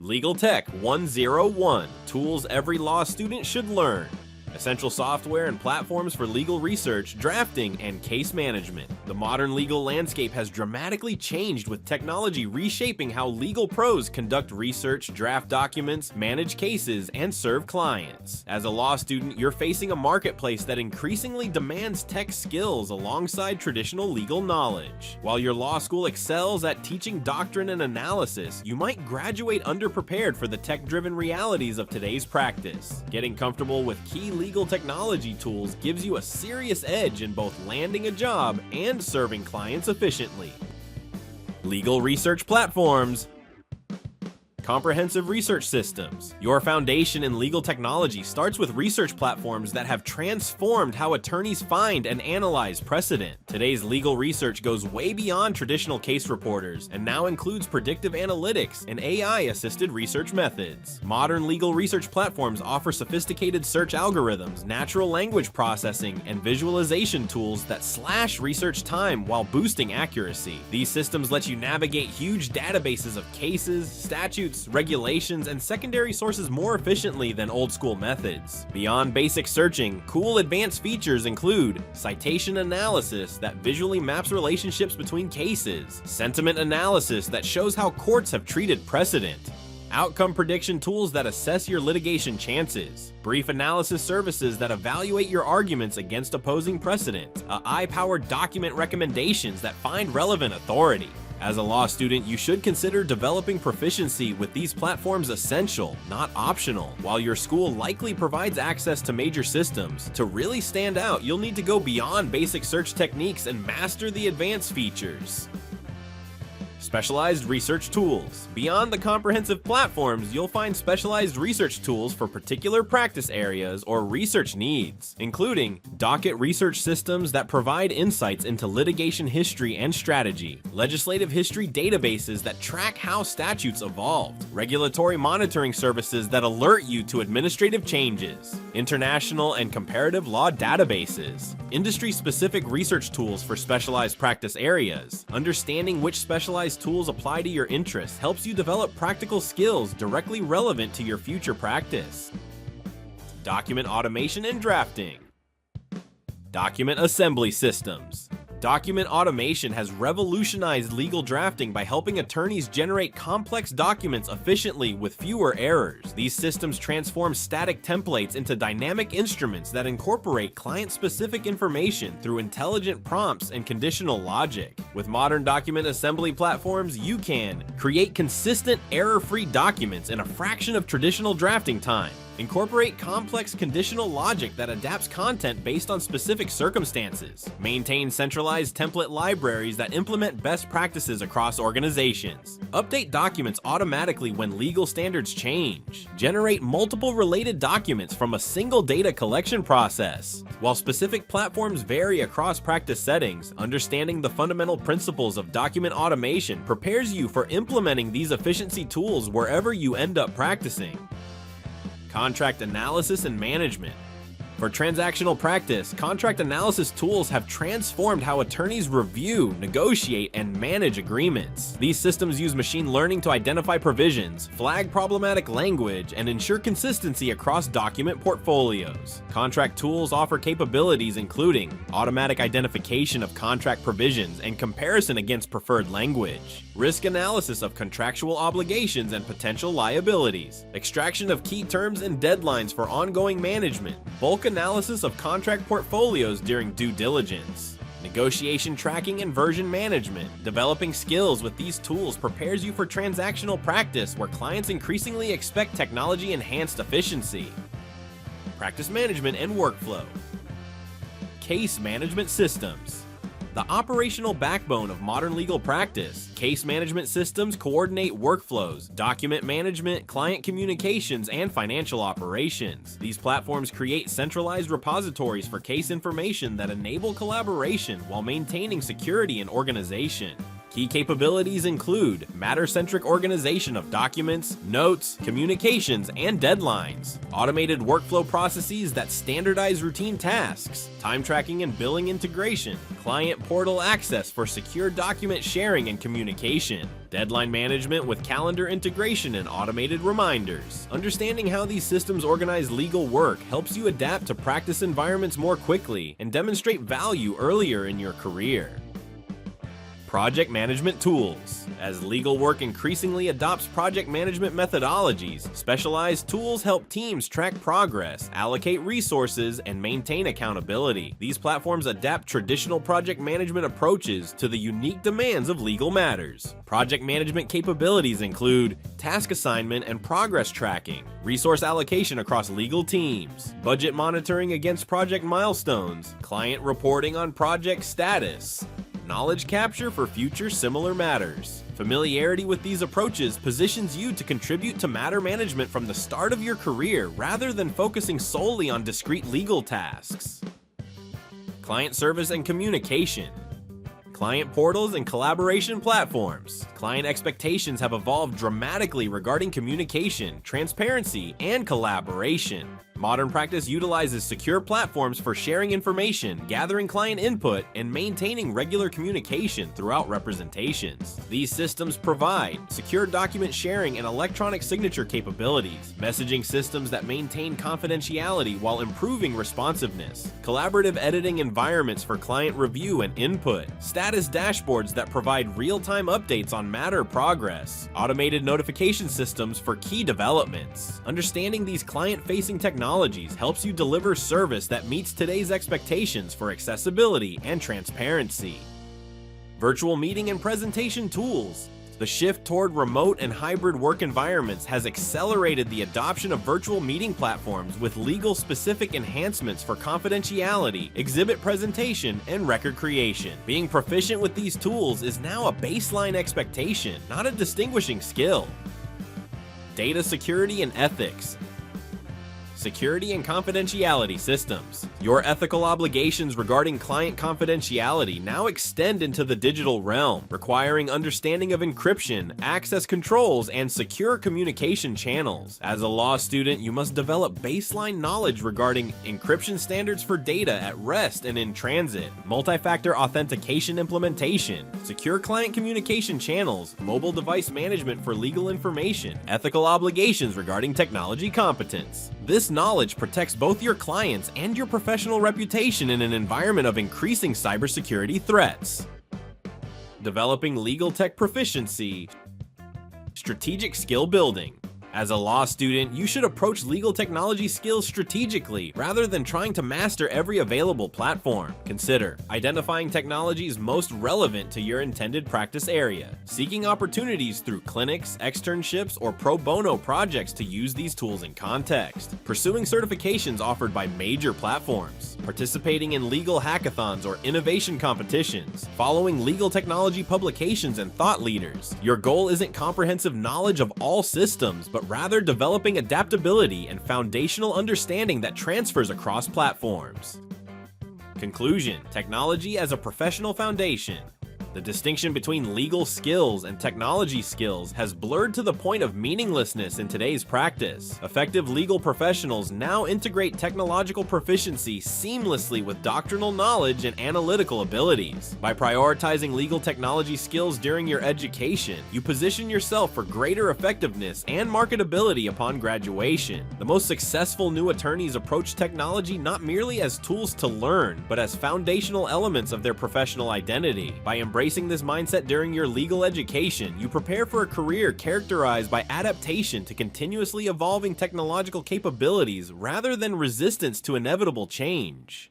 Legal Tech 101, tools every law student should learn. Essential software and platforms for legal research, drafting, and case management. The modern legal landscape has dramatically changed, with technology reshaping how legal pros conduct research, draft documents, manage cases, and serve clients. As a law student, you're facing a marketplace that increasingly demands tech skills alongside traditional legal knowledge. While your law school excels at teaching doctrine and analysis, you might graduate underprepared for the tech-driven realities of today's practice. Getting comfortable with key legal technology tools gives you a serious edge in both landing a job and serving clients efficiently. Legal research platforms. Comprehensive research systems. Your foundation in legal technology starts with research platforms that have transformed how attorneys find and analyze precedent. Today's legal research goes way beyond traditional case reporters and now includes predictive analytics and AI-assisted research methods. Modern legal research platforms offer sophisticated search algorithms, natural language processing, and visualization tools that slash research time while boosting accuracy. These systems let you navigate huge databases of cases, statutes, regulations, and secondary sources more efficiently than old-school methods. Beyond basic searching, cool advanced features include citation analysis that visually maps relationships between cases, sentiment analysis that shows how courts have treated precedent, outcome prediction tools that assess your litigation chances, brief analysis services that evaluate your arguments against opposing precedent, AI-powered document recommendations that find relevant authority. As a law student, you should consider developing proficiency with these platforms essential, not optional. While your school likely provides access to major systems, to really stand out, you'll need to go beyond basic search techniques and master the advanced features. Specialized research tools. Beyond the comprehensive platforms, you'll find specialized research tools for particular practice areas or research needs, including docket research systems that provide insights into litigation history and strategy, legislative history databases that track how statutes evolved, regulatory monitoring services that alert you to administrative changes, international and comparative law databases, industry-specific research tools for specialized practice areas. Understanding which specialized tools apply to your interests helps you develop practical skills directly relevant to your future practice. Document automation and drafting. Document assembly systems. Document automation has revolutionized legal drafting by helping attorneys generate complex documents efficiently with fewer errors. These systems transform static templates into dynamic instruments that incorporate client-specific information through intelligent prompts and conditional logic. With modern document assembly platforms, you can create consistent, error-free documents in a fraction of traditional drafting time, incorporate complex conditional logic that adapts content based on specific circumstances, maintain centralized template libraries that implement best practices across organizations, update documents automatically when legal standards change, generate multiple related documents from a single data collection process. While specific platforms vary across practice settings, understanding the fundamental principles of document automation prepares you for implementing these efficiency tools wherever you end up practicing. Contract analysis and management. For transactional practice, contract analysis tools have transformed how attorneys review, negotiate, and manage agreements. These systems use machine learning to identify provisions, flag problematic language, and ensure consistency across document portfolios. Contract tools offer capabilities including automatic identification of contract provisions and comparison against preferred language, risk analysis of contractual obligations and potential liabilities, extraction of key terms and deadlines for ongoing management, bulk analysis of contract portfolios during due diligence, negotiation tracking and version management. Developing skills with these tools prepares you for transactional practice where clients increasingly expect technology-enhanced efficiency. Practice management and workflow. Case management systems. The operational backbone of modern legal practice, case management systems coordinate workflows, document management, client communications, and financial operations. These platforms create centralized repositories for case information that enable collaboration while maintaining security and organization. Key capabilities include matter-centric organization of documents, notes, communications, and deadlines, automated workflow processes that standardize routine tasks, time tracking and billing integration, client portal access for secure document sharing and communication, deadline management with calendar integration and automated reminders. Understanding how these systems organize legal work helps you adapt to practice environments more quickly and demonstrate value earlier in your career. Project management tools. As legal work increasingly adopts project management methodologies, specialized tools help teams track progress, allocate resources, and maintain accountability. These platforms adapt traditional project management approaches to the unique demands of legal matters. Project management capabilities include task assignment and progress tracking, resource allocation across legal teams, budget monitoring against project milestones, client reporting on project status, knowledge capture for future similar matters. Familiarity with these approaches positions you to contribute to matter management from the start of your career rather than focusing solely on discrete legal tasks. Client service and communication. Client portals and collaboration platforms. Client expectations have evolved dramatically regarding communication, transparency, and collaboration. Modern practice utilizes secure platforms for sharing information, gathering client input, and maintaining regular communication throughout representations. These systems provide secure document sharing and electronic signature capabilities, messaging systems that maintain confidentiality while improving responsiveness, collaborative editing environments for client review and input, status dashboards that provide real-time updates on matter progress, automated notification systems for key developments. Understanding these client-facing technologies helps you deliver service that meets today's expectations for accessibility and transparency. Virtual meeting and presentation tools. The shift toward remote and hybrid work environments has accelerated the adoption of virtual meeting platforms with legal-specific enhancements for confidentiality, exhibit presentation, and record creation. Being proficient with these tools is now a baseline expectation, not a distinguishing skill. Data security and ethics. Security and confidentiality systems. Your ethical obligations regarding client confidentiality now extend into the digital realm, requiring understanding of encryption, access controls, and secure communication channels. As a law student, you must develop baseline knowledge regarding encryption standards for data at rest and in transit, multi-factor authentication implementation, secure client communication channels, mobile device management for legal information, ethical obligations regarding technology competence. This knowledge protects both your clients and your professional reputation in an environment of increasing cybersecurity threats. Developing legal tech proficiency. Strategic skill building. As a law student, you should approach legal technology skills strategically rather than trying to master every available platform. Consider identifying technologies most relevant to your intended practice area, seeking opportunities through clinics, externships, or pro bono projects to use these tools in context, pursuing certifications offered by major platforms, participating in legal hackathons or innovation competitions, following legal technology publications and thought leaders. Your goal isn't comprehensive knowledge of all systems, but rather developing adaptability and foundational understanding that transfers across platforms. Conclusion: technology as a professional foundation. The distinction between legal skills and technology skills has blurred to the point of meaninglessness in today's practice. Effective legal professionals now integrate technological proficiency seamlessly with doctrinal knowledge and analytical abilities. By prioritizing legal technology skills during your education, you position yourself for greater effectiveness and marketability upon graduation. The most successful new attorneys approach technology not merely as tools to learn, but as foundational elements of their professional identity. By embracing this mindset during your legal education, you prepare for a career characterized by adaptation to continuously evolving technological capabilities rather than resistance to inevitable change.